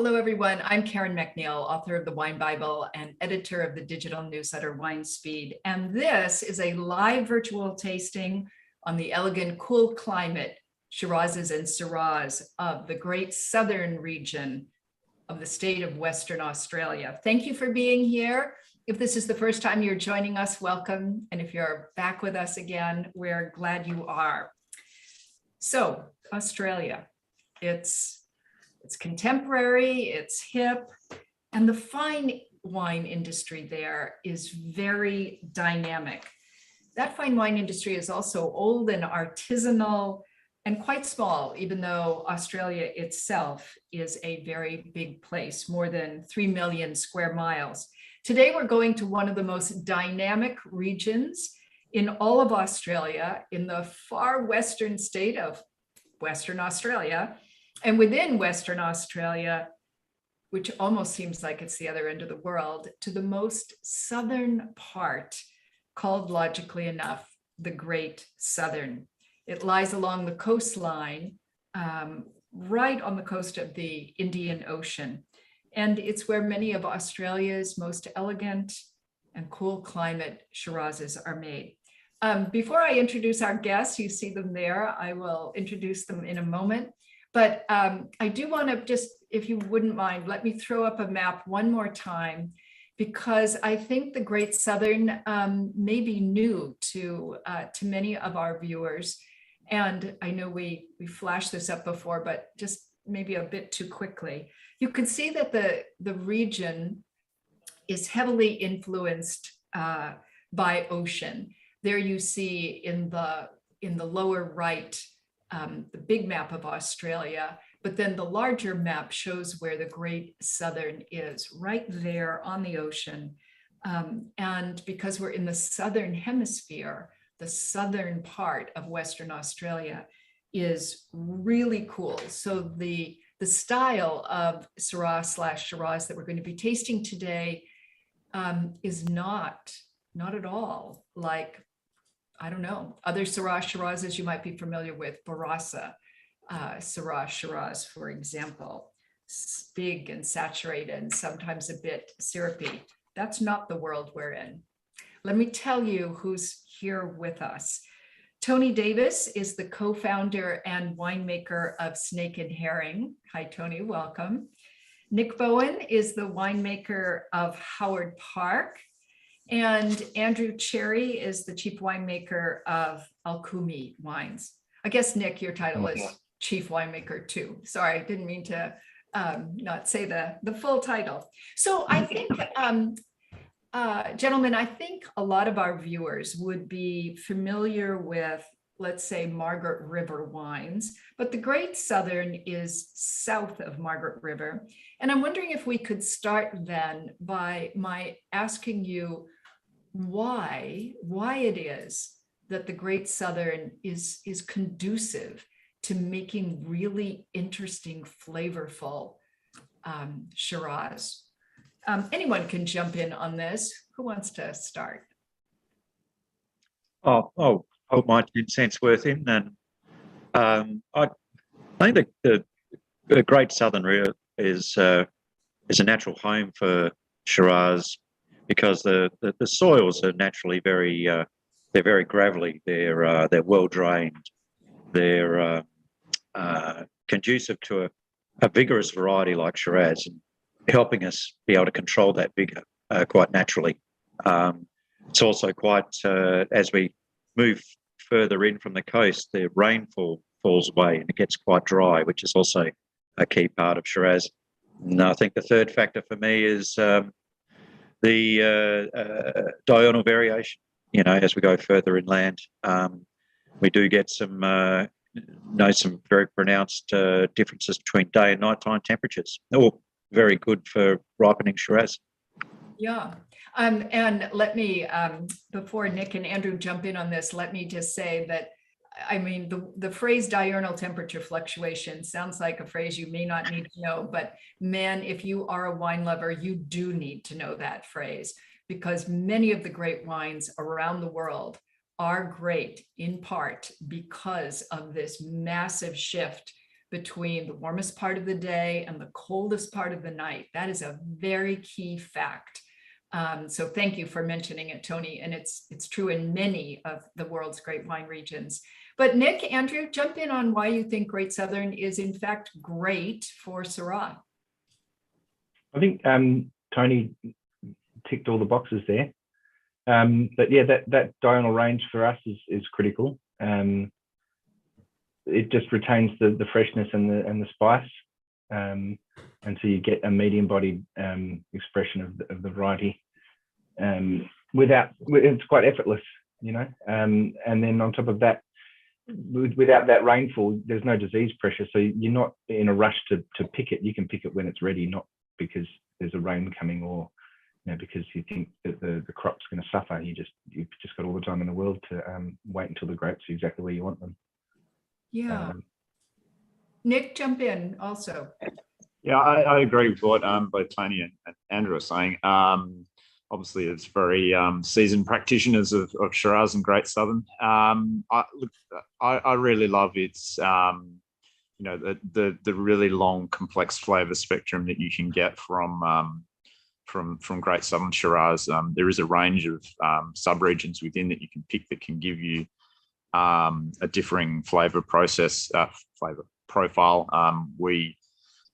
Hello, everyone. I'm Karen MacNeil, author of the Wine Bible and editor of the digital newsletter Wine Speed. And this is a live virtual tasting on the elegant, cool climate, Shirazes and Syrahs of the great southern region of the state of Western Australia. Thank you for being here. If this is the first time you're joining us, welcome. And if you're back with us again, we're glad you are. So, Australia, it's contemporary, it's hip, and the fine wine industry there is very dynamic. That fine wine industry is also old and artisanal and quite small, even though Australia itself is a very big place, more than 3 million square miles. Today, we're going to one of the most dynamic regions in all of Australia, in the far western state of Western Australia. And within Western Australia, which almost seems like it's the other end of the world, to the most southern part, called logically enough, the Great Southern. It lies along the coastline, right on the coast of the Indian Ocean. And it's where many of Australia's most elegant and cool climate Shirazes are made. Before I introduce our guests, you see them there. I will introduce them in a moment. But I do want to just, if you wouldn't mind, let me throw up a map one more time, because I think the Great Southern may be new to many of our viewers. And I know we flashed this up before, but just maybe a bit too quickly. You can see that the region is heavily influenced by ocean. There you see in the lower right, the big map of Australia, but then the larger map shows where the Great Southern is, right there on the ocean. And because we're in the Southern Hemisphere, the southern part of Western Australia is really cool. So the style of Syrah/Shiraz that we're going to be tasting today is not at all like, I don't know, other Shirazes you might be familiar with, Barossa, Syrah Shiraz, for example, big and saturated and sometimes a bit syrupy. That's not the world we're in. Let me tell you who's here with us. Tony Davis is the co-founder and winemaker of Snake and Herring. Hi, Tony, welcome. Nick Bowen is the winemaker of Howard Park. And Andrew Cherry is the chief winemaker of Alkoomi Wines. I guess, Nick, your title is chief winemaker too. Sorry, I didn't mean to not say the full title. So I think, gentlemen, I think a lot of our viewers would be familiar with, let's say, Margaret River wines, but the Great Southern is south of Margaret River. And I'm wondering if we could start then by my asking you why it is that the Great Southern is conducive to making really interesting, flavorful Shiraz. Anyone can jump in on this. Who wants to start? I'll hold my 10 cents worth in. And I think that the Great Southern River is a natural home for Shiraz, because the soils are naturally they're very gravelly. They're well drained. They're conducive to a vigorous variety like Shiraz, and helping us be able to control that vigour quite naturally. It's also quite, as we move further in from the coast, the rainfall falls away and it gets quite dry, which is also a key part of Shiraz. And I think the third factor for me is the diurnal variation. You know, as we go further inland, we do get some very pronounced differences between day and nighttime temperatures. All very good for ripening Shiraz. Yeah. And let me, before Nick and Andrew jump in on this, let me just say that, I mean, the phrase diurnal temperature fluctuation sounds like a phrase you may not need to know, but man, if you are a wine lover, you do need to know that phrase, because many of the great wines around the world are great in part because of this massive shift between the warmest part of the day and the coldest part of the night. That is a very key fact. So thank you for mentioning it, Tony. And it's true in many of the world's great wine regions. But Nick, Andrew, jump in on why you think Great Southern is in fact great for Syrah. I think Tony ticked all the boxes there. But yeah, that diurnal range for us is critical. It just retains the freshness and the spice, and so you get a medium-bodied expression of the variety. It's quite effortless, you know. And then on top of that, without that rainfall, there's no disease pressure, so you're not in a rush to pick it. You can pick it when it's ready, not because there's a rain coming or because you think that the crop's going to suffer. You've just got all the time in the world to wait until the grapes are exactly where you want them. Yeah. Nick, jump in also. Yeah, I agree with what both Tony and Andrew are saying. Obviously, it's very seasoned practitioners of Shiraz and Great Southern. I really love its the really long, complex flavour spectrum that you can get from Great Southern Shiraz. There is a range of sub-regions within that you can pick that can give you a differing flavour profile. We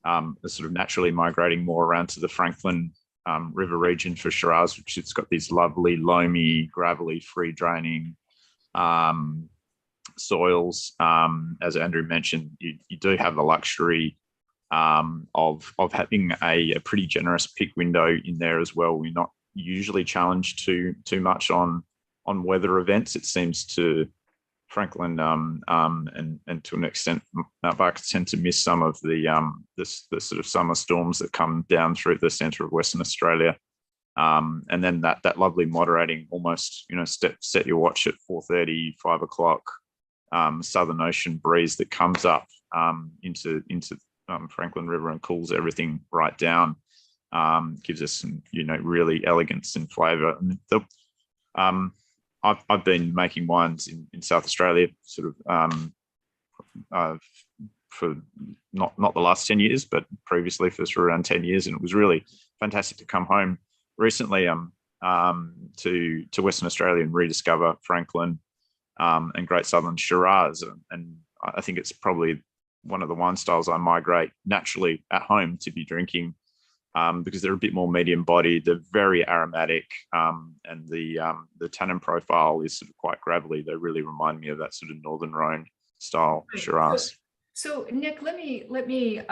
are sort of naturally migrating more around to the Franklin River region for Shiraz, which it's got these lovely, loamy, gravelly, free-draining soils. As Andrew mentioned, you do have the luxury of having a pretty generous pick window in there as well. We're not usually challenged too much on weather events. It seems to Franklin and to an extent, markets tend to miss some of the sort of summer storms that come down through the centre of Western Australia. And then that lovely moderating, almost set your watch at 4:30, 5 o'clock Southern Ocean breeze that comes up into Franklin River and cools everything right down. Gives us some really elegance and flavour. I've been making wines in South Australia sort of for not the last 10 years, but previously for around 10 years, and it was really fantastic to come home recently to Western Australia and rediscover Franklin and Great Southern Shiraz, and I think it's probably one of the wine styles I migrate naturally at home to be drinking. Because they're a bit more medium bodied, they're very aromatic, and the tannin profile is sort of quite gravelly. They really remind me of that sort of Northern Rhone style Shiraz. So Nick, let me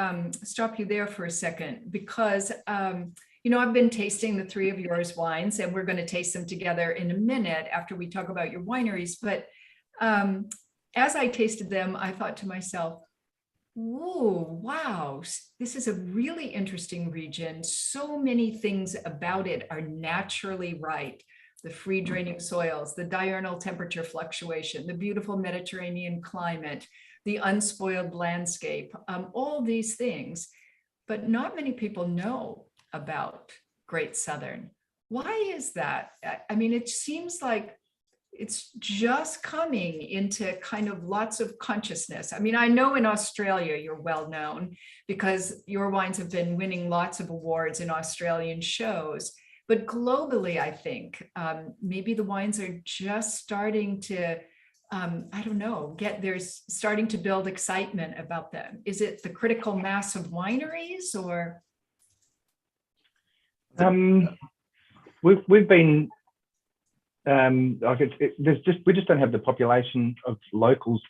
stop you there for a second, because I've been tasting the three of yours wines, and we're going to taste them together in a minute after we talk about your wineries. But as I tasted them, I thought to myself, "Whoa, wow, this is a really interesting region. So many things about it are naturally right. The free draining soils, the diurnal temperature fluctuation, the beautiful Mediterranean climate, the unspoiled landscape, all these things. But not many people know about Great Southern. Why is that? I mean, it seems like it's just coming into kind of lots of consciousness. I mean, I know in Australia you're well known because your wines have been winning lots of awards in Australian shows, but globally, I think maybe the wines are just starting to, starting to build excitement about them. Is it the critical mass of wineries, or? We've been, we just don't have the population of locals,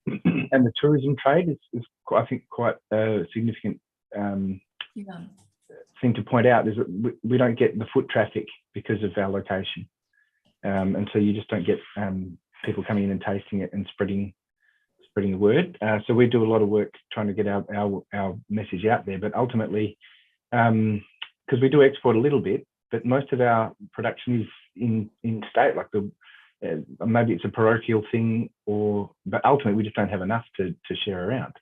and the tourism trade is I think quite a significant thing to point out. Is that we don't get the foot traffic because of our location, and so you just don't get people coming in and tasting it and spreading the word. So we do a lot of work trying to get our message out there, but ultimately, because we do export a little bit, but most of our production is in state, like maybe it's a parochial thing, but ultimately we just don't have enough to share around.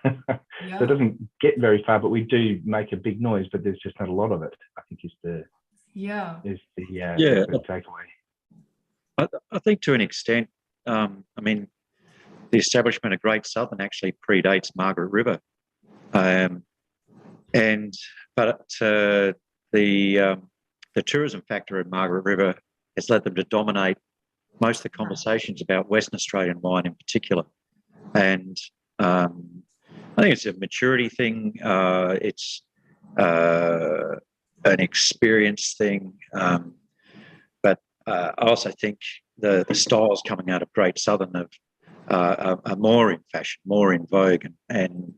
So it doesn't get very far, but we do make a big noise, but there's just not a lot of it, I think is the takeaway. I think to an extent, I mean, the establishment of Great Southern actually predates Margaret River. The tourism factor in Margaret River has led them to dominate most of the conversations about Western Australian wine in particular. And I think it's a maturity thing. It's an experience thing. But I also think the styles coming out of Great Southern are more in fashion, more in vogue. And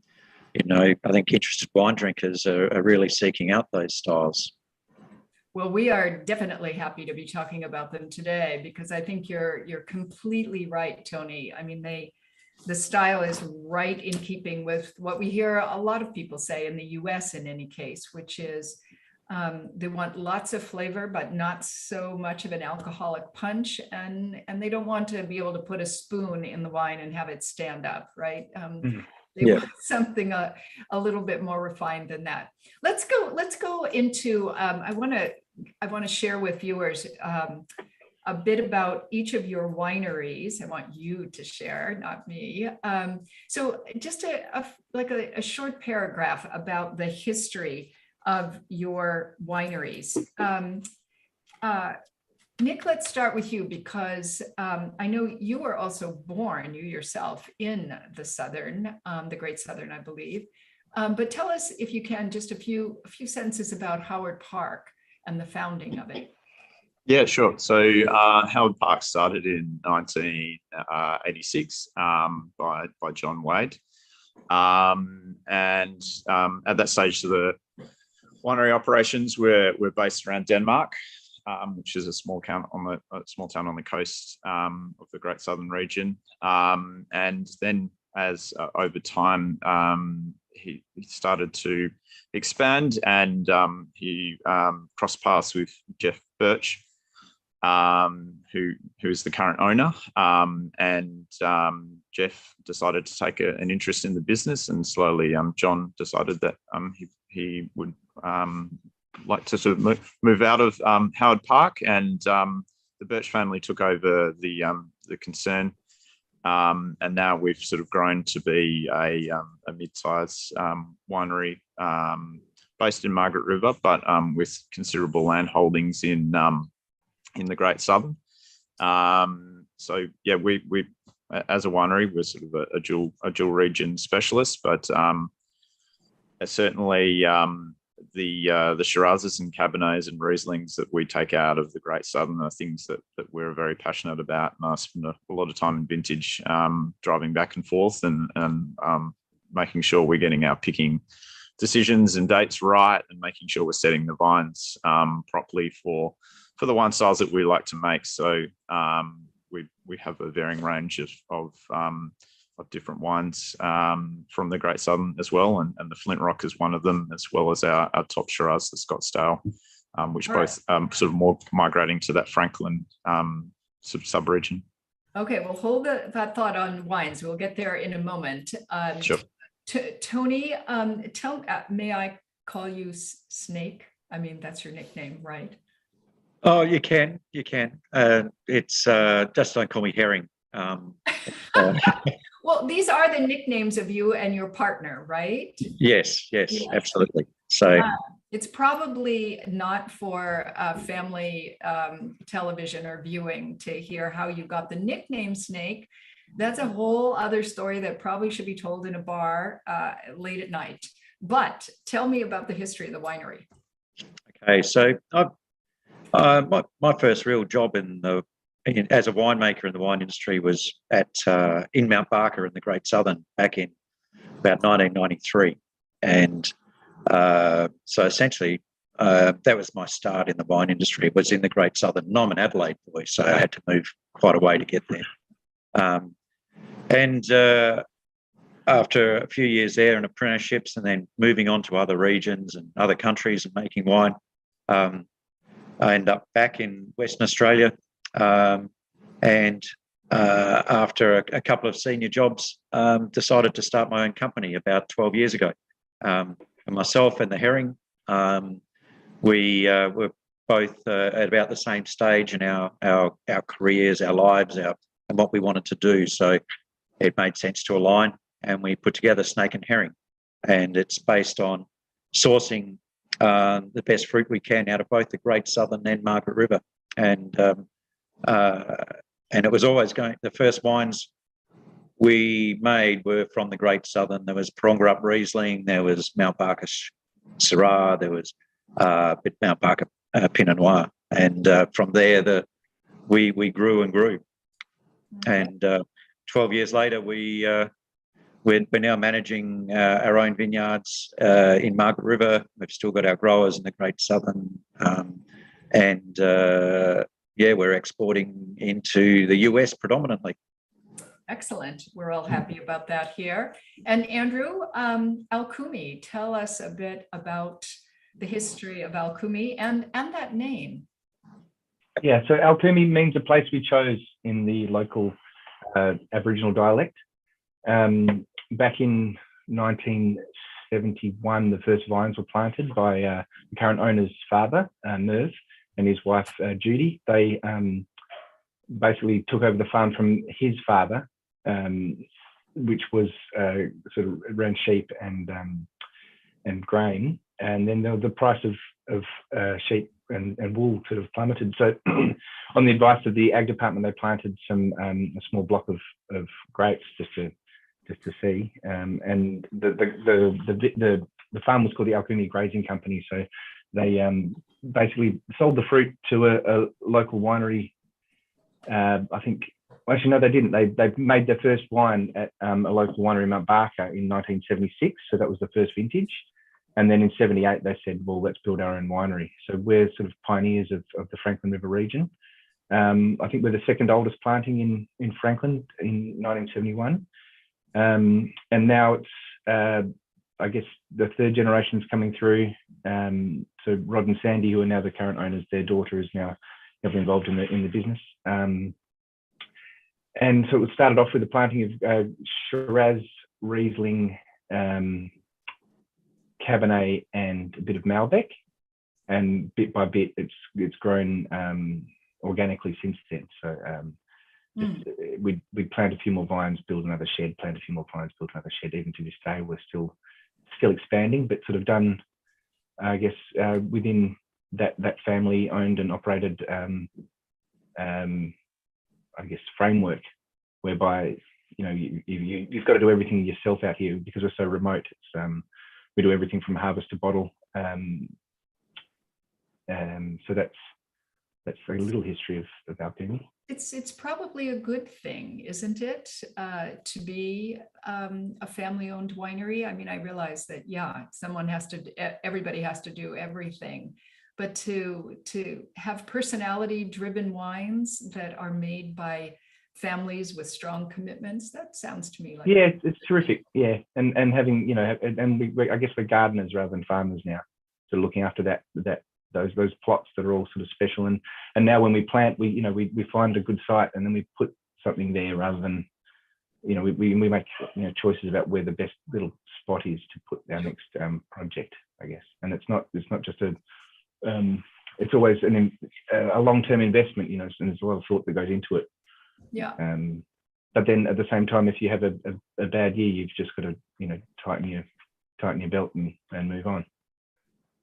you know, I think interested wine drinkers are really seeking out those styles. Well, we are definitely happy to be talking about them today, because I think you're completely right, Tony. I mean, the style is right in keeping with what we hear a lot of people say in the US in any case, which is they want lots of flavor, but not so much of an alcoholic punch. And they don't want to be able to put a spoon in the wine and have it stand up, right? They want something a little bit more refined than that. Let's go into, I want to share with viewers a bit about each of your wineries. I want you to share, not me. So just a short paragraph about the history of your wineries. Nick, let's start with you, because I know you were also born, you yourself, in the Southern, the Great Southern, I believe. But tell us, if you can, just a few sentences about Howard Park and the founding of it. Yeah, sure. So Howard Park started in 1986 by John Wade. And at that stage, the winery operations were based around Denmark, which is a small town on the coast of the Great Southern region. And then, as over time, he started to expand, and he crossed paths with Jeff Birch, who is the current owner. And Jeff decided to take an interest in the business, and slowly John decided that he would like to sort of move out of Howard Park, and the Birch family took over the concern, and now we've sort of grown to be a mid-size winery based in Margaret River, but with considerable land holdings in the Great Southern. So yeah, we as a winery, we're sort of a dual region specialist, but certainly the Shirazes and Cabernets and Rieslings that we take out of the Great Southern are things that we're very passionate about, and I spend a lot of time in vintage, driving back and forth and making sure we're getting our picking decisions and dates right, and making sure we're setting the vines properly for the wine styles that we like to make. So we have a varying range of different wines from the Great Southern as well, and the Flint Rock is one of them, as well as our top Shiraz, the Scottsdale, which both sort of more migrating to that Franklin sort of sub-region. Okay, well, hold that thought on wines. We'll get there in a moment. Sure. Tony, may I call you Snake? I mean, that's your nickname, right? Oh, you can. It's just don't call me Herring. Well, these are the nicknames of you and your partner, right? Yes, absolutely. So it's probably not for family television or viewing to hear how you got the nickname Snake. That's a whole other story that probably should be told in a bar late at night. But tell me about the history of the winery. Okay, so my first real job as a winemaker in the wine industry was in Mount Barker in the Great Southern back in about 1993, and so essentially that was my start in the wine industry. It was in the Great Southern. And I'm an Adelaide boy, so I had to move quite a way to get there. And after a few years there and apprenticeships, and then moving on to other regions and other countries and making wine, I ended up back in Western Australia. And after a couple of senior jobs, decided to start my own company about 12 years ago. And myself and the Herring, we were both at about the same stage in our careers, our lives, and what we wanted to do. So it made sense to align, and we put together Snake and Herring. And it's based on sourcing the best fruit we can out of both the Great Southern and Margaret River. And it was always going, the first wines we made were from the Great Southern. There was Parongarup Riesling, there was Mount Barker Syrah, there was Mount Barker Pinot Noir. And from there, we grew and grew. And 12 years later, we're now managing our own vineyards in Margaret River. We've still got our growers in the Great Southern. We're exporting into the US predominantly. Excellent. We're all happy about that here. And Andrew, Alkoomi, tell us a bit about the history of Alkoomi and that name. Yeah, so Alkoomi means a place we chose in the local Aboriginal dialect. Back in 1971, the first vines were planted by the current owner's father, Merv, and his wife, Judy. They basically took over the farm from his father, which was sort of ran sheep and grain. And then the price of sheep and wool sort of plummeted. So on the advice of the ag department, they planted a small block of grapes just to see. And the farm was called the Alkoomi Grazing Company. So they basically sold the fruit to a local winery. I think, actually, no, they didn't. They made their first wine at a local winery in Mount Barker in 1976. So that was the first vintage. And then in 78, they said, well, let's build our own winery. So we're sort of pioneers of the Franklin River region. I think we're the second oldest planting in Franklin in 1971. And now it's, I guess, the third generation's coming through. So Rod and Sandy, who are now the current owners, their daughter is now heavily involved in the business. And so it started off with the planting of Shiraz, Riesling, Cabernet, and a bit of Malbec, and bit by bit it's grown organically since then. So we plant a few more vines, build another shed, plant a few more vines, build another shed. Even to this day, we're still expanding, but sort of done, I guess, within that family owned and operated, I guess, framework, whereby you've got to do everything yourself out here because we're so remote. It's we do everything from harvest to bottle. So that's a little history of Alkoomi. It's probably a good thing, isn't it, to be a family-owned winery? I mean, I realize that, yeah, everybody has to do everything, but to have personality-driven wines that are made by families with strong commitments, that sounds to me like, yeah, it's terrific. Yeah, and having, I guess we're gardeners rather than farmers now, so looking after those plots that are all sort of special. And now when we plant, we find a good site and then we put something there rather than, we make choices about where the best little spot is to put our next project, I guess. And it's not just it's always a long-term investment, and there's a lot of thought that goes into it. yeah. But then at the same time, if you have a bad year, you've just got to tighten your belt and move on.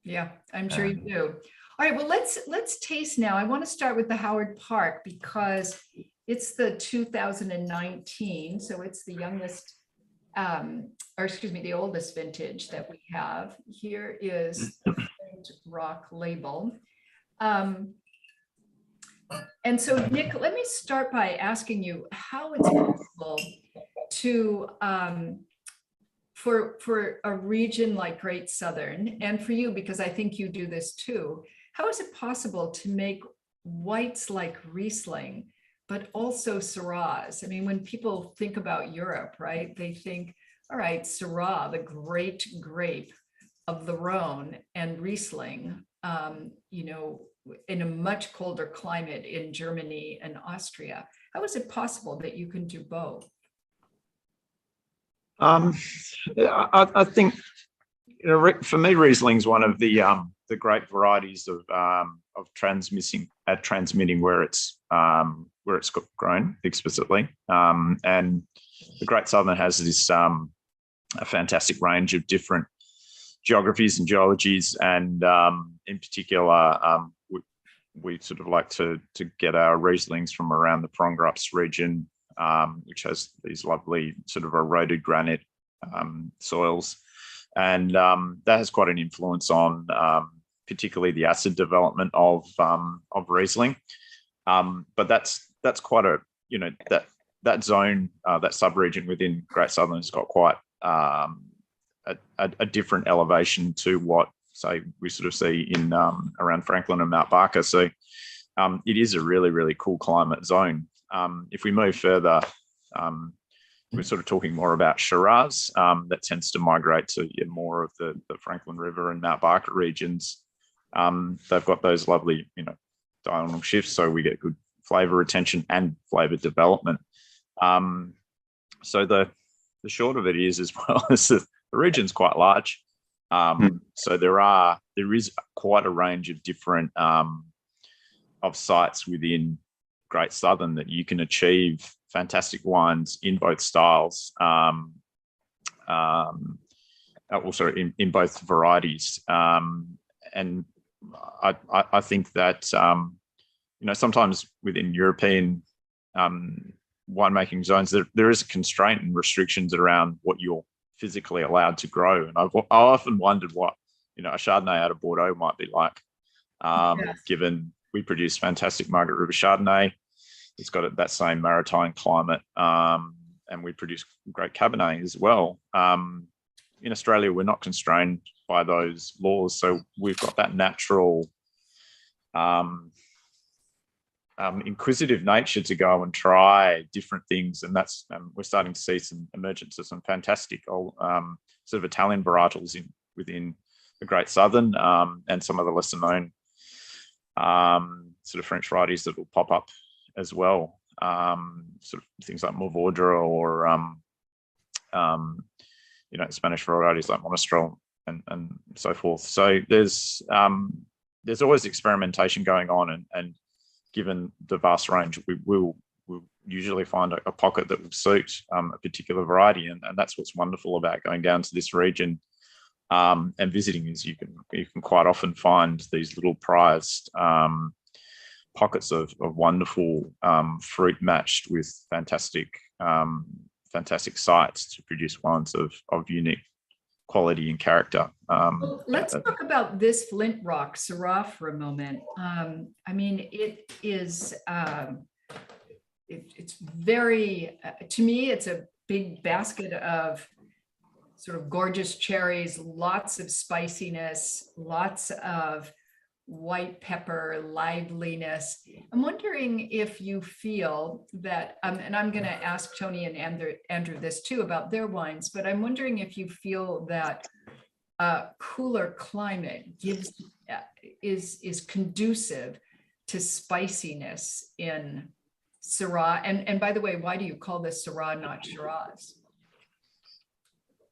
Yeah, I'm sure you do. All right, well, let's taste now. I want to start with the Howard Park because it's the 2019, so it's the youngest, the oldest vintage that we have. Here is the Flint Rock label. And so, Nick, let me start by asking you how it's possible to for a region like Great Southern, and for you, because I think you do this too, how is it possible to make whites like Riesling, but also Syrahs? I mean, when people think about Europe, right, they think, all right, Syrah, the great grape of the Rhone, and Riesling, in a much colder climate in Germany and Austria. How is it possible that you can do both? I think for me, Riesling's one of the great varieties of transmitting where it's grown explicitly, and the Great Southern has this a fantastic range of different geographies and geologies, and in particular, we sort of like to get our Rieslings from around the Prongerups region, which has these lovely sort of eroded granite soils, and that has quite an influence on particularly the acid development of Riesling. But that's quite a, you know, that zone, that subregion within Great Southern has got quite a different elevation to what, say, we sort of see in around Franklin and Mount Barker. So it is a really, really cool climate zone. If we move further, we're sort of talking more about Shiraz. That tends to migrate to more of the Franklin River and Mount Barker regions. They've got those lovely, you know, diurnal shifts, so we get good flavour retention and flavour development. So the short of it is, as well, as the region's quite large. So there is quite a range of different of sites within Great Southern that you can achieve fantastic wines in both styles. Also in both varieties. And I think that you know, sometimes within European winemaking zones, there is a constraint and restrictions around what you're physically allowed to grow. And I often wondered what, you know, a Chardonnay out of Bordeaux might be like, Yes. given we produce fantastic Margaret River Chardonnay. It's got that same maritime climate, and we produce great Cabernet as well. In Australia, we're not constrained by those laws, so we've got that natural inquisitive nature to go and try different things, and that's we're starting to see some emergence of some fantastic old sort of Italian varietals within the Great Southern, and some of the lesser known sort of French varieties that will pop up as well, sort of things like Mourvèdre or you know, Spanish varieties like Monastrell and so forth. So there's always experimentation going on, and given the vast range, we'll usually find a pocket that will suit a particular variety, and that's what's wonderful about going down to this region and visiting, is you can quite often find these little prized pockets of wonderful fruit matched with fantastic sites to produce wines of unique quality and character. Well, let's talk about this Flint rock Syrah for a moment. I mean, it is it's very, to me, it's a big basket of sort of gorgeous cherries, lots of spiciness, lots of white pepper, liveliness. I'm wondering if you feel that, and I'm going to ask Tony and Andrew this too about their wines, but I'm wondering if you feel that cooler climate is conducive to spiciness in Syrah. And by the way, why do you call this Syrah, not Shiraz?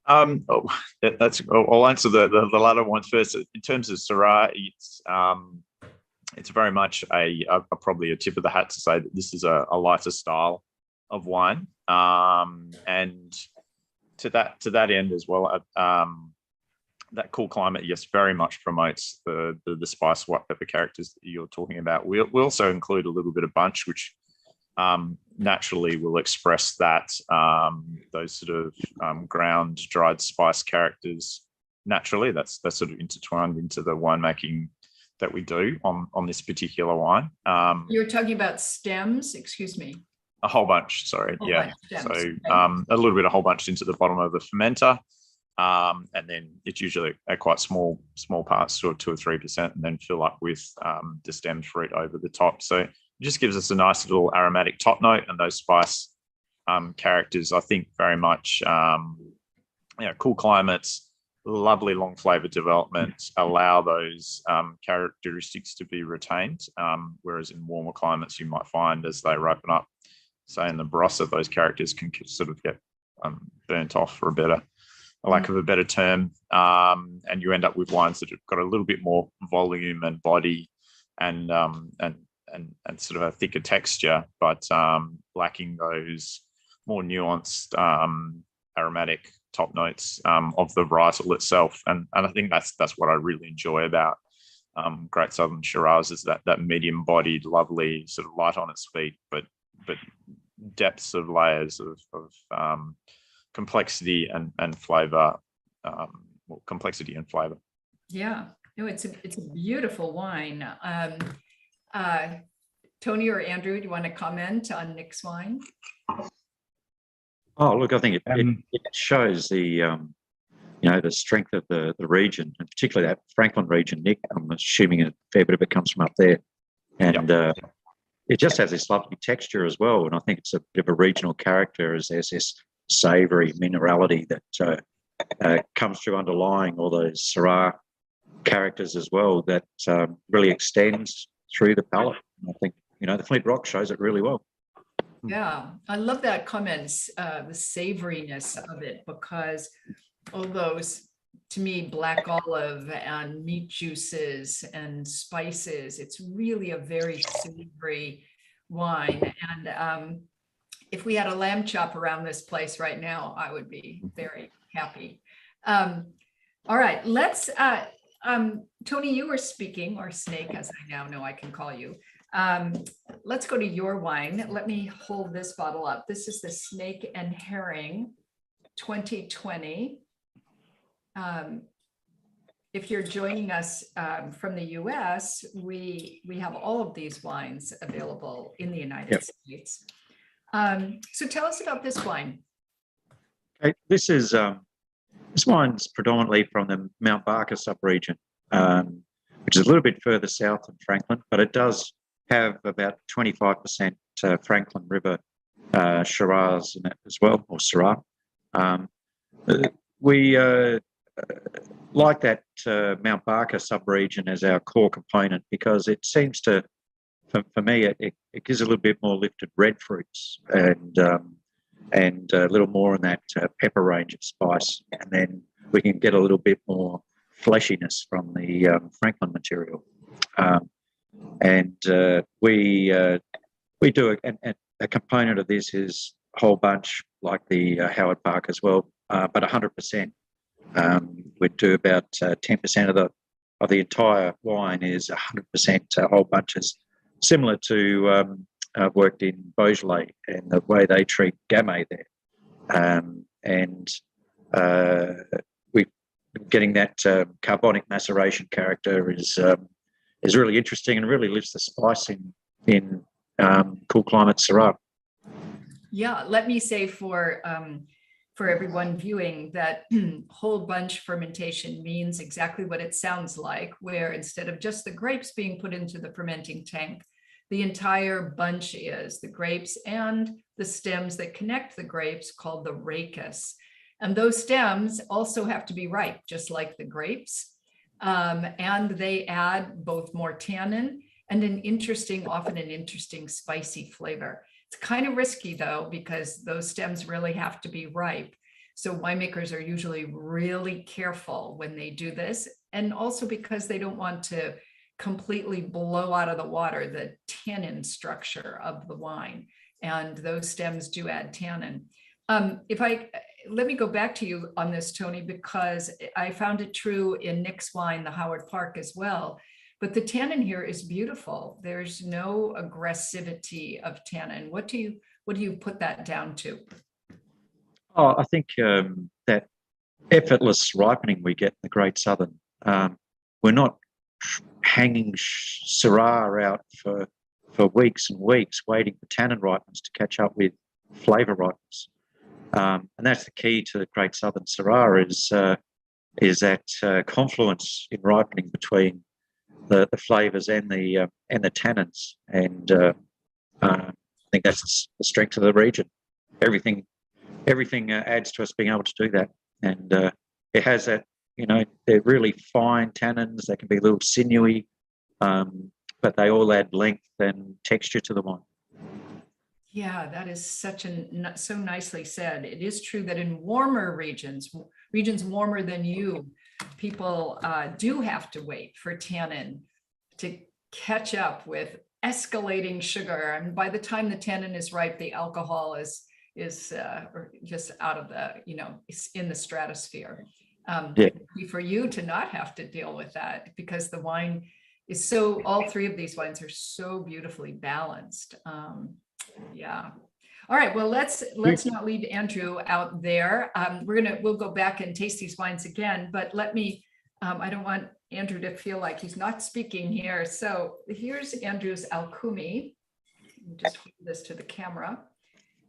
I'll answer the latter one first. In terms of Syrah, it's very much probably a tip of the hat to say that this is a lighter style of wine, and to that end as well, that cool climate, yes, very much promotes the spice white pepper characters that you're talking about. We also include a little bit of bunch, which naturally will express that those sort of ground dried spice characters naturally. That's sort of intertwined into the winemaking that we do on this particular wine. You're talking about stems, excuse me. A whole bunch, sorry. Yeah. So a little bit of whole bunch into the bottom of the fermenter. And then it's usually a quite small parts, sort of 2 or 3%, and then fill up with the stemmed fruit over the top. So it just gives us a nice little aromatic top note, and those spice characters, I think, very much, cool climates, lovely long flavour development, allow those characteristics to be retained. Whereas in warmer climates, you might find as they ripen up, say in the Barossa, those characters can sort of get burnt off, for a lack of a better term, and you end up with wines that have got a little bit more volume and body and sort of a thicker texture, but lacking those more nuanced aromatic top notes of the varietal itself, and I think that's what I really enjoy about Great Southern Shiraz, is that medium-bodied, lovely sort of light on its feet, but depths of layers of complexity and flavor, complexity and flavor. Yeah, no, it's a beautiful wine. Tony or Andrew, do you want to comment on Nick's wine? Oh, look, I think it shows the the strength of the region, and particularly that Franklin region. Nick, I'm assuming a fair bit of it comes from up there, and it just has this lovely texture as well. And I think it's a bit of a regional character, as there's this savoury minerality that comes through underlying all those Syrah characters as well, that really extends through the palate. And I think the Flint Rock shows it really well. Yeah, I love that comments, the savouriness of it, because all those, to me, black olive and meat juices and spices, it's really a very savoury wine. And if we had a lamb chop around this place right now, I would be very happy. All right, let's, Tony, you were speaking, or Snake, as I now know I can call you. Let's go to your wine. Let me hold this bottle up. This is the Snake and Herring 2020. If you're joining us from the US, we have all of these wines available in the United States. So tell us about this wine. Okay, this wine's predominantly from the Mount Barker subregion, which is a little bit further south than Franklin, but it does have about 25% Franklin River Shiraz in it as well, or Syrah. We like that Mount Barker subregion as our core component, because it seems to, for me, it gives a little bit more lifted red fruits and a little more in that pepper range of spice, and then we can get a little bit more fleshiness from the Franklin material. We do a component of this is whole bunch, like the Howard Park as well, but 100%. We do about 10% of the entire wine is 100% whole bunches, similar to I've worked in Beaujolais and the way they treat Gamay there, we getting that carbonic maceration character is really interesting and really lifts the spice in cool climate Syrah. Yeah, let me say for everyone viewing that whole bunch fermentation means exactly what it sounds like, where instead of just the grapes being put into the fermenting tank, the entire bunch is the grapes and the stems that connect the grapes, called the rachis. And those stems also have to be ripe, just like the grapes. And they add both more tannin and often an interesting spicy flavor. It's kind of risky though, because those stems really have to be ripe. So winemakers are usually really careful when they do this. And also because they don't want to completely blow out of the water the tannin structure of the wine. And those stems do add tannin. Let me go back to you on this, Tony, because I found it true in Nick's wine, the Howard Park as well. But the tannin here is beautiful. There's no aggressivity of tannin. What do you put that down to? Oh, I think that effortless ripening we get in the Great Southern. We're not hanging Syrah out for weeks and weeks waiting for tannin ripeness to catch up with flavour ripeness. And that's the key to the Great Southern Syrah is that confluence in ripening between the flavours and the tannins, and I think that's the strength of the region. Everything adds to us being able to do that, and it has that. They're really fine tannins. They can be a little sinewy, but they all add length and texture to the wine. Yeah, that is so nicely said. It is true that in warmer regions warmer than you, people do have to wait for tannin to catch up with escalating sugar. And by the time the tannin is ripe, the alcohol is or just out of the, it's in the stratosphere. Yeah. For you to not have to deal with that, because the wine is all three of these wines are so beautifully balanced. Yeah. All right. Well, let's not leave Andrew out there. We'll go back and taste these wines again, but I don't want Andrew to feel like he's not speaking here. So here's Andrew's Alkoomi. Just hold this to the camera.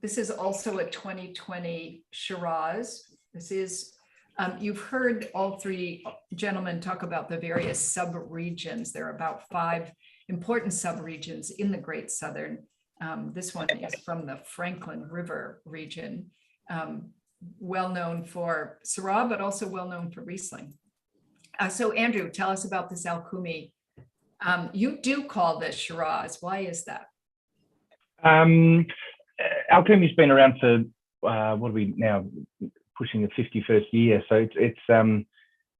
This is also a 2020 Shiraz. This is, you've heard all three gentlemen talk about the various sub-regions. There are about 5 important sub-regions in the Great Southern. This one is from the Franklin River region, well known for Syrah, but also well known for Riesling. So Andrew, tell us about this Alkoomi. You do call this Shiraz. Why is that? Alkoomi's been around for what are we now pushing the 51st year? So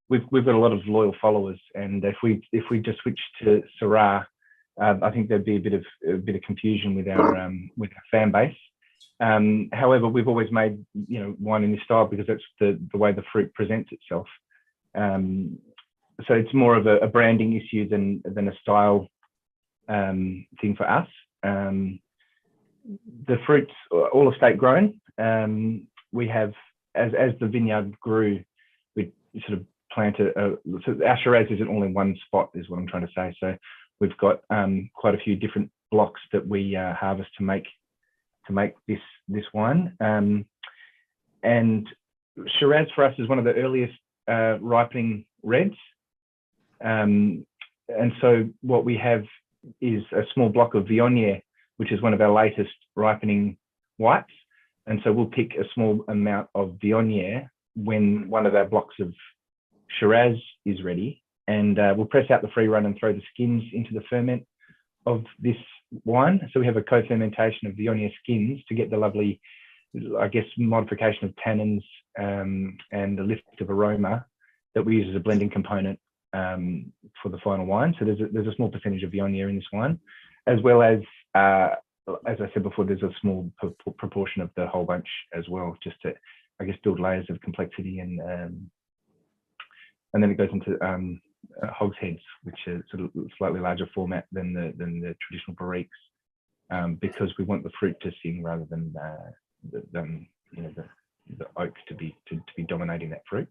we've got a lot of loyal followers, and if we just switch to Syrah, I think there'd be a bit of confusion with our fan base. However, we've always made wine in this style because that's the way the fruit presents itself. So it's more of a branding issue than a style thing for us. The fruits all estate grown. We have, as the vineyard grew, we sort of planted. So our Shiraz isn't all in one spot, is what I'm trying to say. So we've got quite a few different blocks that we harvest to make this wine. And Shiraz for us is one of the earliest ripening reds. And so what we have is a small block of Viognier, which is one of our latest ripening whites. And so we'll pick a small amount of Viognier when one of our blocks of Shiraz is ready. And we'll press out the free run and throw the skins into the ferment of this wine. So we have a co-fermentation of Viognier skins to get the lovely, I guess, modification of tannins and the lift of aroma that we use as a blending component for the final wine. So there's a small percentage of Viognier in this wine, as well as I said before, there's a small proportion of the whole bunch as well, just to, I guess, build layers of complexity, and then it goes into hogsheads, which are sort of slightly larger format than the traditional barriques, because we want the fruit to sing rather than the oak to be dominating that fruit.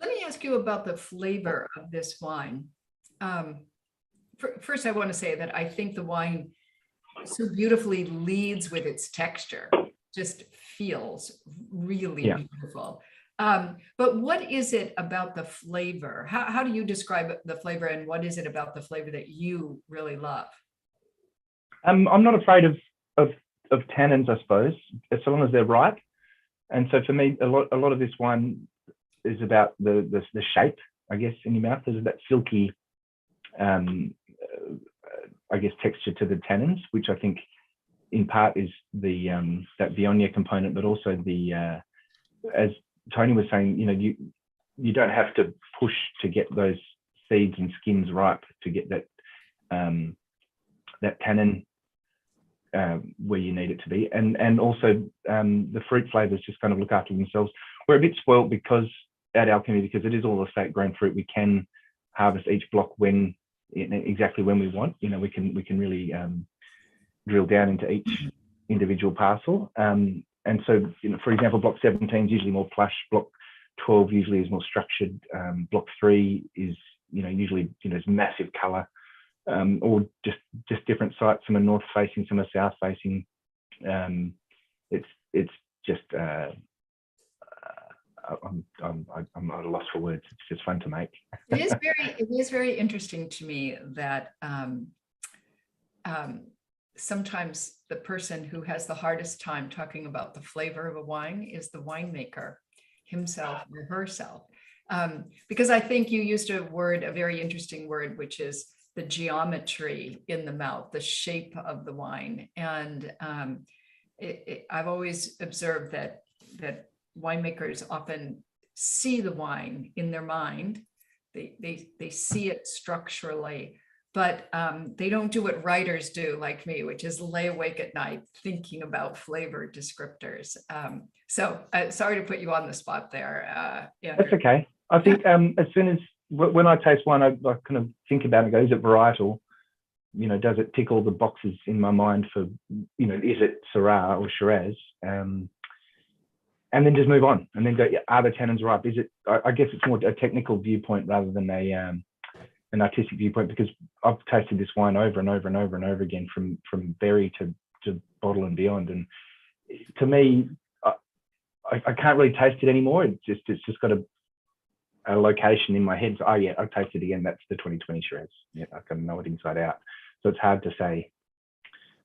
Let me ask you about the flavor of this wine. First, I want to say that I think the wine so beautifully leads with its texture, just feels really beautiful. But what is it about the flavor? How do you describe the flavor, and what is it about the flavor that you really love? I'm not afraid of tannins, I suppose, as long as they're ripe. And so for me, a lot of this wine is about the shape, I guess, in your mouth. There's that silky, I guess, texture to the tannins, which I think in part is the that Viognier component, but also the as Tony was saying, you don't have to push to get those seeds and skins ripe to get that that tannin where you need it to be, and also the fruit flavors just kind of look after themselves. We're a bit spoiled because at Alkoomi, because it is all estate grown fruit, we can harvest each block exactly when we want. We can really drill down into each individual parcel. And so, for example, block 17 is usually more plush. Block 12 usually is more structured. Block 3 is, usually, it's massive color, or just different sites. Some are north facing, some are south facing. It's just, I'm at a loss for words. It's just fun to make. It is very interesting to me that sometimes the person who has the hardest time talking about the flavor of a wine is the winemaker himself or herself. Because I think you used a very interesting word, which is the geometry in the mouth, the shape of the wine. And I've always observed that winemakers often see the wine in their mind. They see it structurally, but they don't do what writers do like me, which is lay awake at night thinking about flavor descriptors. So sorry to put you on the spot there, Andrew. That's okay. I think as soon as, when I taste wine, I kind of think about it and go, is it varietal? You know, does it tick all the boxes in my mind for, you know, is it Syrah or Shiraz? And then just move on and then go, yeah, are the tannins ripe? Is it, I guess it's more a technical viewpoint rather than an artistic viewpoint, because I've tasted this wine over and over and over and over again from berry to bottle and beyond. And to me, I can't really taste it anymore. It's just got a location in my head. So, oh yeah, I've tasted it again. That's the 2020 Shiraz. Yeah, I can know it inside out. So it's hard to say,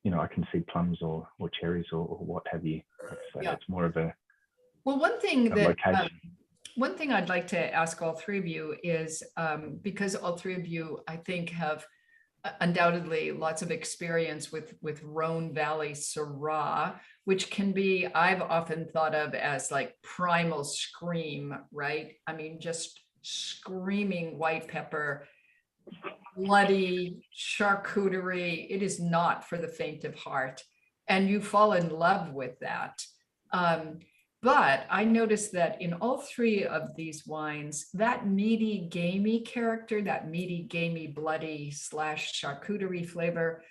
you know, I can see plums or cherries or what have you. So it's more of a, well, one thing location. I'd like to ask all three of you is, because all three of you, I think, have undoubtedly lots of experience with Rhone Valley Syrah, which can be, I've often thought of as like primal scream, right? I mean, just screaming white pepper, bloody charcuterie. It is not for the faint of heart. And you fall in love with that. But I noticed that in all three of these wines, that meaty, gamey character, that meaty, gamey, bloody / charcuterie flavor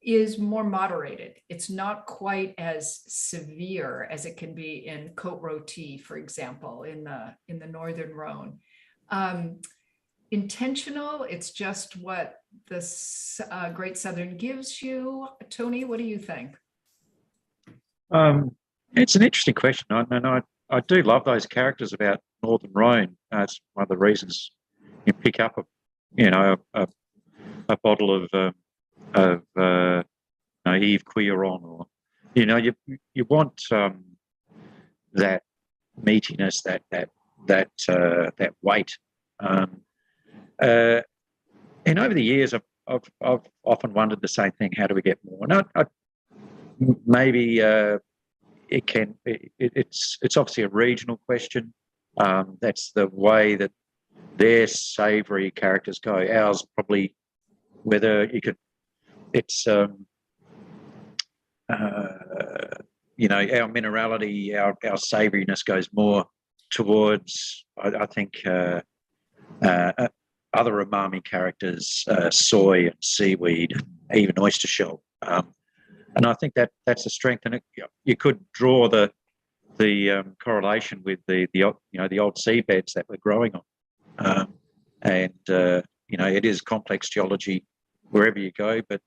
is more moderated. It's not quite as severe as it can be in Côte Rôtie, for example, in the Northern Rhone. Intentional, it's just what the Great Southern gives you. Tony, what do you think? It's an interesting question. I do love those characters about Northern Rhone. It's one of the reasons you pick up a bottle of Yves Quiron, or you want that meatiness, that weight. And over the years, I've often wondered the same thing: how do we get more? And maybe. It's obviously a regional question. That's the way that their savoury characters go. Ours probably, whether you could, it's our minerality, our savouriness goes more towards, I think, other umami characters, soy and seaweed, even oyster shell. And I think that's a strength, and you could draw the correlation with the old seabeds that we're growing on, and it is complex geology wherever you go. But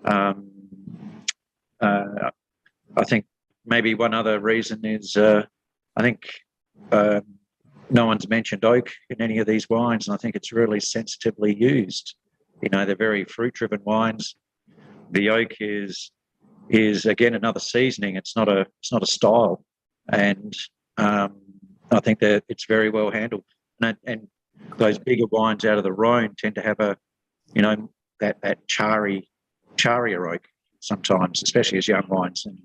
I think maybe one other reason is I think no one's mentioned oak in any of these wines, and I think it's really sensitively used. They're very fruit-driven wines. The oak is again another seasoning. It's not a style, and I think that it's very well handled. And those bigger wines out of the Rhone tend to have that charier oak sometimes, especially as young wines, and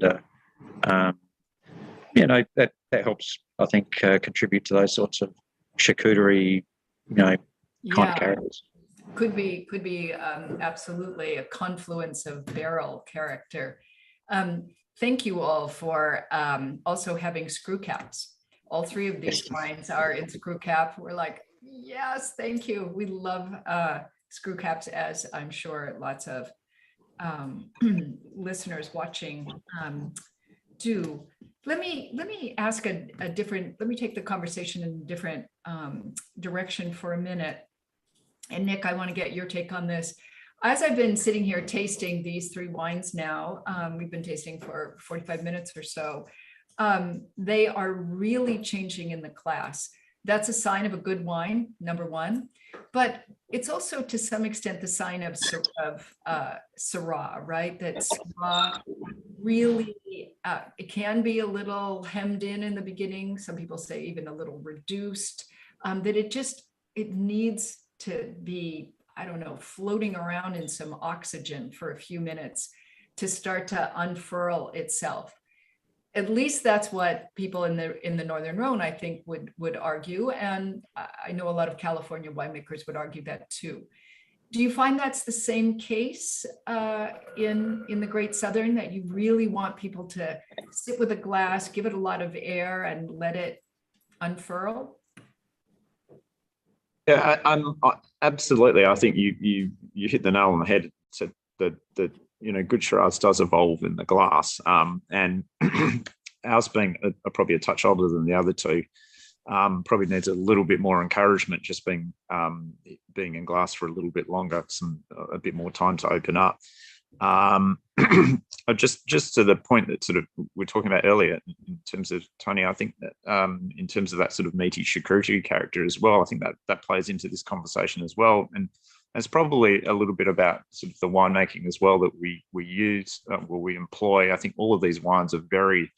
that helps, I think, contribute to those sorts of charcuterie kind of characters. Could be absolutely a confluence of barrel character. Thank you all for also having screw caps. All three of these wines are in screw cap. We're like, yes, thank you. We love screw caps, as I'm sure lots of listeners watching do. Let me ask let me take the conversation in a different direction for a minute. And Nick, I want to get your take on this. As I've been sitting here tasting these three wines now, we've been tasting for 45 minutes or so, they are really changing in the class. That's a sign of a good wine, number one, but it's also to some extent the sign of Syrah, right? That Syrah really, it can be a little hemmed in the beginning. Some people say even a little reduced, that it needs to be, I don't know, floating around in some oxygen for a few minutes to start to unfurl itself. At least that's what people in the Northern Rhone, I think, would argue. And I know a lot of California winemakers would argue that too. Do you find that's the same case in the Great Southern, that you really want people to sit with a glass, give it a lot of air, and let it unfurl? Yeah, absolutely. I think you hit the nail on the head. So the good Shiraz does evolve in the glass, and ours being probably a touch older than the other two, probably needs a little bit more encouragement. Just being in glass for a little bit longer, a bit more time to open up. Just to the point that sort of we're talking about earlier in terms of Tony, I think that in terms of that sort of meaty charcuterie character as well, I think that plays into this conversation as well, and it's probably a little bit about sort of the winemaking as well that we use, we employ. I think all of these wines are very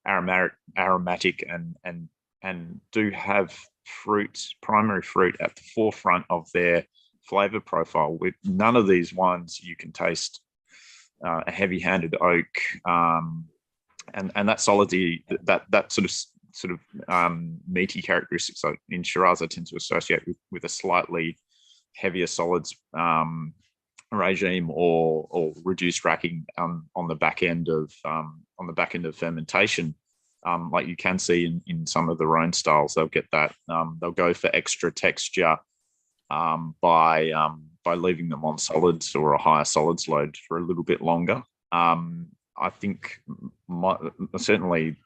aromatic and do have primary fruit at the forefront of their flavor profile. With none of these wines you can taste a heavy-handed oak, and that solidity, that sort of meaty characteristics. So in Shiraz, I tend to associate with a slightly heavier solids regime or reduced racking on the back end of fermentation. Like you can see in some of their own styles, they'll get that. They'll go for extra texture by leaving them on solids or a higher solids load for a little bit longer. I think certainly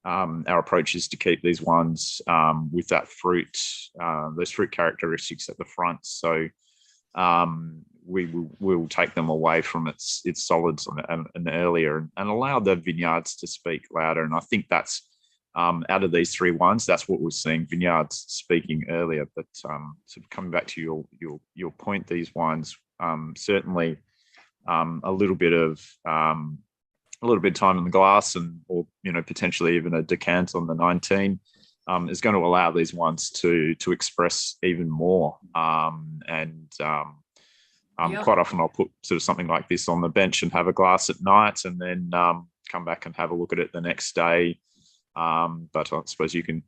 our approach is to keep these wines with that fruit, those fruit characteristics at the front. So we will take them away from its solids and earlier, and allow the vineyards to speak louder. And I think that's out of these three wines, that's what we're seeing, vineyards speaking earlier. But sort of coming back to your point, these wines certainly a little bit of time in the glass, or potentially even a decant on the 19 is going to allow these wines to express even more. Quite often I'll put sort of something like this on the bench and have a glass at night, and then come back and have a look at it the next day. But I suppose you can,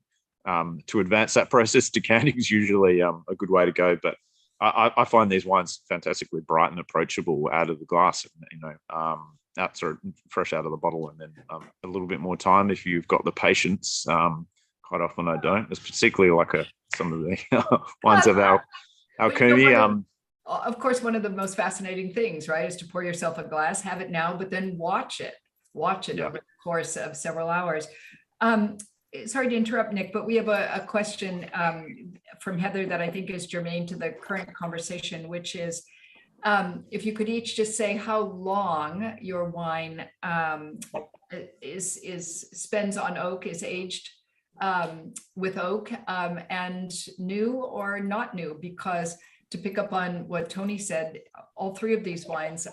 to advance that process, decanting is usually a good way to go. But I find these wines fantastically bright and approachable out of the glass, out sort of fresh out of the bottle, and then a little bit more time if you've got the patience. Quite often I don't. It's particularly like some of the wines of Alkoomi. Of course, one of the most fascinating things, right, is to pour yourself a glass, have it now, but then watch it over the course of several hours. Sorry to interrupt, Nick, but we have a question from Heather that I think is germane to the current conversation, which is if you could each just say how long your wine spends on oak, is aged with oak, and new or not new, because to pick up on what Tony said, all three of these wines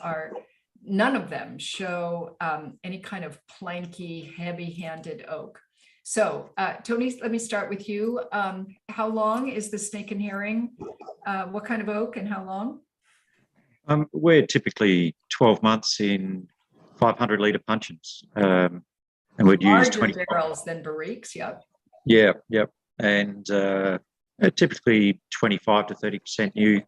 none of them show any kind of planky, heavy-handed oak. So, Tony, let me start with you. How long is the Snake and Herring? What kind of oak and how long? We're typically 12 months in 500-litre puncheons, and we'd use 20 barrels than barriques. Yep. Yeah. And typically 25 to 30% new.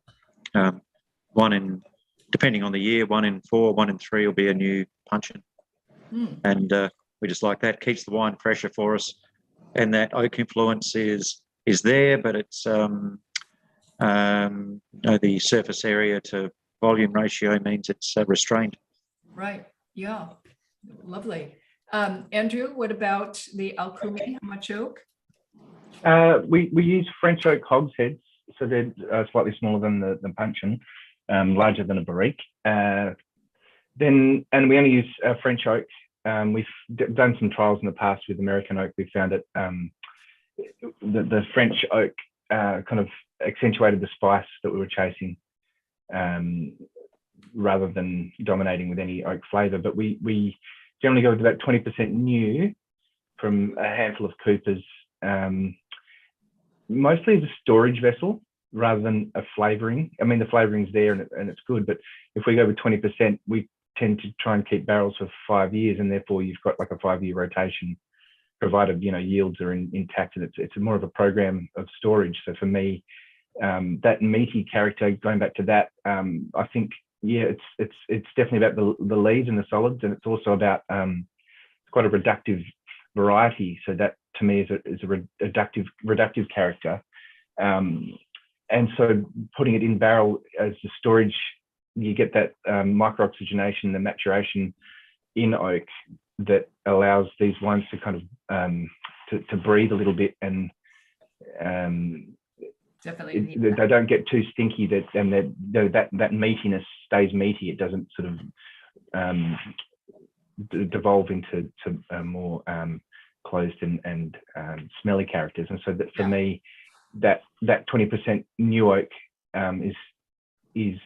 Depending on the year, 1 in 4, 1 in 3 will be a new puncheon. And we just like that. Keeps the wine fresher for us, and that oak influence is there, but it's the surface area to volume ratio means it's restrained. Right. Yeah. Lovely. Andrew, what about the Alkoomi? How much oak? We use French oak hogsheads, so they're slightly smaller than the puncheon, larger than a barrique. And we only use French oak. We've done some trials in the past with American oak. We found that the French oak kind of accentuated the spice that we were chasing, rather than dominating with any oak flavour. But we generally go with about 20% new from a handful of coopers, mostly as a storage vessel rather than a flavouring. I mean, the flavouring's there and it's good, but if we go with 20%, we tend to try and keep barrels for 5 years, and therefore you've got like a 5-year rotation, provided yields are intact, and it's more of a program of storage. So for me, that meaty character, going back to that, I think, yeah, it's definitely about the leaves and the solids, and it's also about it's quite a reductive variety. So that to me is a reductive character. And so putting it in barrel as the storage, you get that micro-oxygenation, the maturation in oak that allows these wines to kind of to breathe a little bit, and Definitely. they don't get too stinky, and that meatiness stays meaty. It doesn't sort of devolve into more closed and smelly characters. And so that for me, that 20% new oak is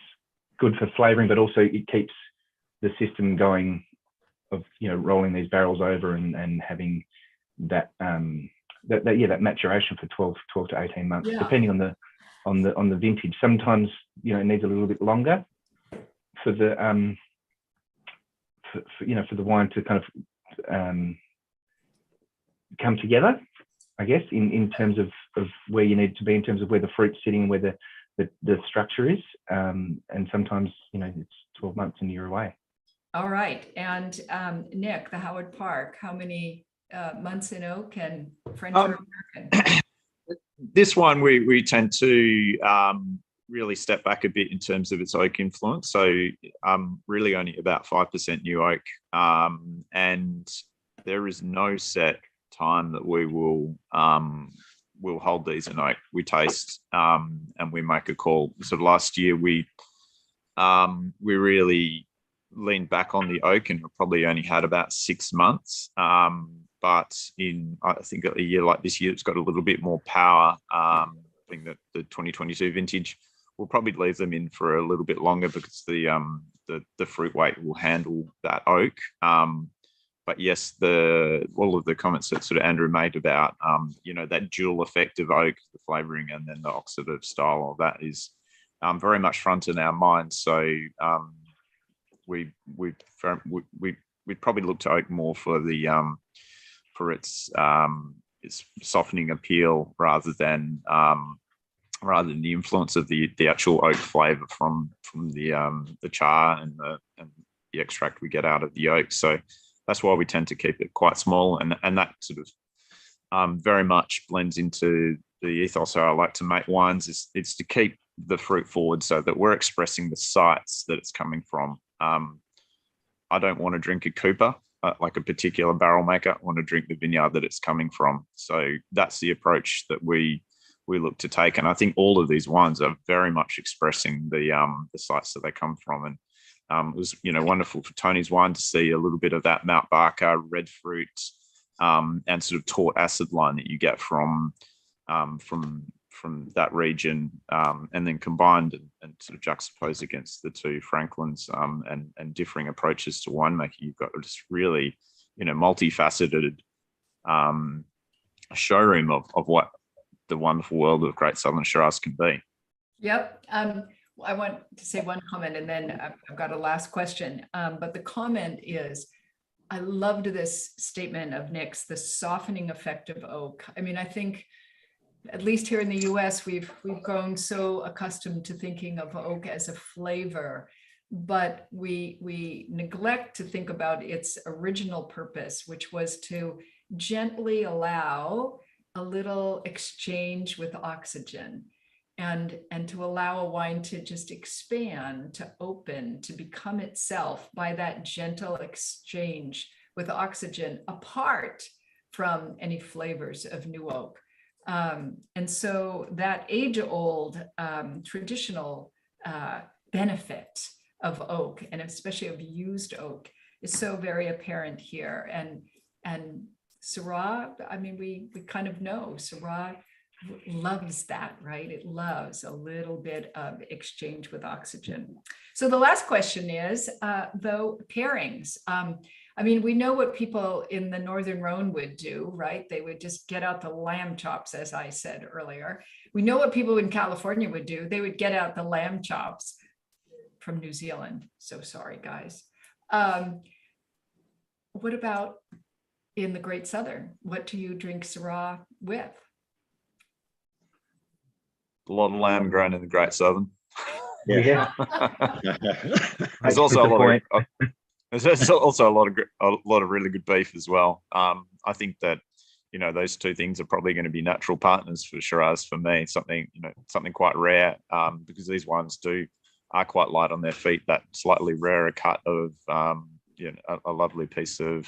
good for flavoring, but also it keeps the system going of, you know, rolling these barrels over and having that that maturation for 12 to 18 months, depending on the vintage. Sometimes, you know, it needs a little bit longer for the for the wine to kind of come together, I guess, in terms of where you need to be, in terms of where the fruit's sitting and where the structure is. And sometimes, you know, it's 12 months and you're away. All right. And Nick, the Howard Park, how many months in oak and French or American? This one we tend to really step back a bit in terms of its oak influence. So really only about 5% new oak. And there is no set time that we will hold these in oak. We taste and we make a call. So last year we really leaned back on the oak and probably only had about 6 months. But in, I think, a year like this year, it's got a little bit more power. I think that the 2022 vintage will probably leave them in for a little bit longer because the fruit weight will handle that oak. But yes, all of the comments that sort of Andrew made about you know, that dual effect of oak, the flavouring, and then the oxidative style of that is very much front in our minds. So we probably look to oak more for the for its softening appeal rather than the influence of the actual oak flavour from the char and the extract we get out of the oak. So that's why we tend to keep it quite small, and that sort of very much blends into the ethos how I like to make wines. It's to keep the fruit forward so that we're expressing the sites that it's coming from. I don't want to drink a Cooper, like a particular barrel maker. I want to drink the vineyard that it's coming from. So that's the approach that we look to take. And I think all of these wines are very much expressing the sites that they come from. And it was, you know, wonderful for Tony's wine to see a little bit of that Mount Barker red fruit and sort of taut acid line that you get from that region, and then combined and sort of juxtaposed against the two Franklins and differing approaches to winemaking. You've got this really, you know, multifaceted showroom of what the wonderful world of Great Southern Shiraz can be. Yep. I want to say one comment and then I've got a last question. But the comment is, I loved this statement of Nick's, the softening effect of oak. I mean, I think, at least here in the US, we've grown so accustomed to thinking of oak as a flavor, but we neglect to think about its original purpose, which was to gently allow a little exchange with oxygen and to allow a wine to just expand, to open, to become itself by that gentle exchange with oxygen apart from any flavors of new oak. And so that age-old traditional benefit of oak, and especially of used oak, is so very apparent here. And Syrah, I mean, we kind of know Syrah loves that, right? It loves a little bit of exchange with oxygen. So the last question is, though, pairings. I mean, we know what people in the Northern Rhone would do, right? They would just get out the lamb chops, as I said earlier. We know what people in California would do. They would get out the lamb chops from New Zealand. So sorry, guys. What about in the Great Southern? What do you drink Syrah with? A lot of lamb grown in the Great Southern. Yeah. There's also a lot of there's also a lot of really good beef as well. I think that, you know, those two things are probably going to be natural partners for Shiraz for me. Something quite rare, because these wines are quite light on their feet. That slightly rarer cut of a lovely piece of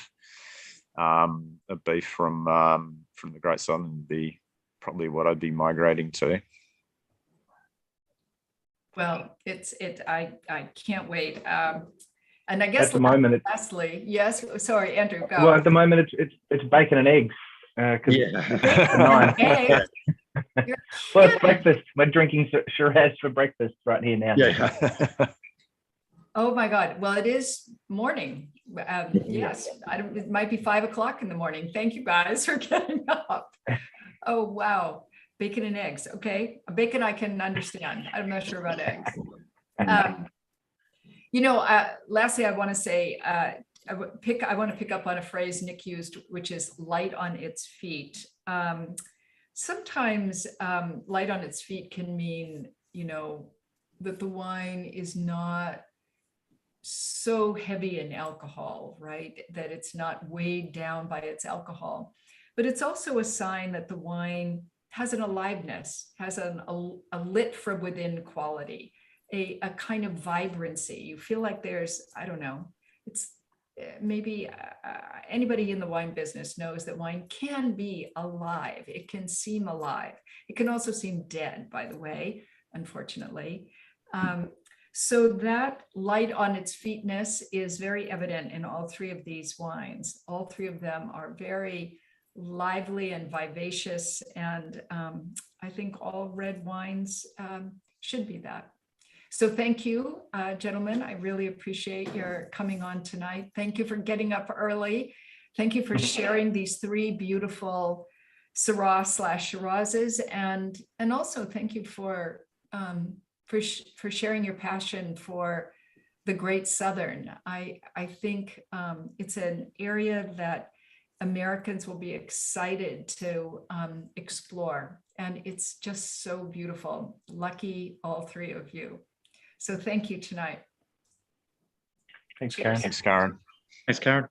beef from the Great Southern would be probably what I'd be migrating to. Well, I can't wait. And I guess at the moment, lastly, yes, sorry, Andrew, go. Well, at the moment it's bacon and eggs. Well, it's breakfast. We're drinking Shiraz for breakfast right here now. Yeah. Oh my God. Well, it is morning. Yes, it might be 5 o'clock in the morning. Thank you guys for getting up. Oh, wow. Bacon and eggs. Okay. Bacon I can understand. I'm not sure about eggs. Lastly, I want to say, I want to pick up on a phrase Nick used, which is light on its feet. Sometimes light on its feet can mean, that the wine is not so heavy in alcohol, right? That it's not weighed down by its alcohol. But it's also a sign that the wine has an aliveness, has a lit from within quality, a kind of vibrancy. You feel like there's, I don't know, it's maybe anybody in the wine business knows that wine can be alive. It can seem alive. It can also seem dead, by the way, unfortunately. So that light on its feetness is very evident in all three of these wines. All three of them are very lively and vivacious, and I think all red wines should be that. So thank you, gentlemen. I really appreciate your coming on tonight. Thank you for getting up early. Thank you for sharing these three beautiful Syrah/Shirazes, and also thank you for sharing your passion for the Great Southern. I think it's an area that Americans will be excited to explore, and it's just so beautiful. Lucky all three of you. So thank you tonight. Thanks, Karen. Thanks, Karen. Thanks, Karen.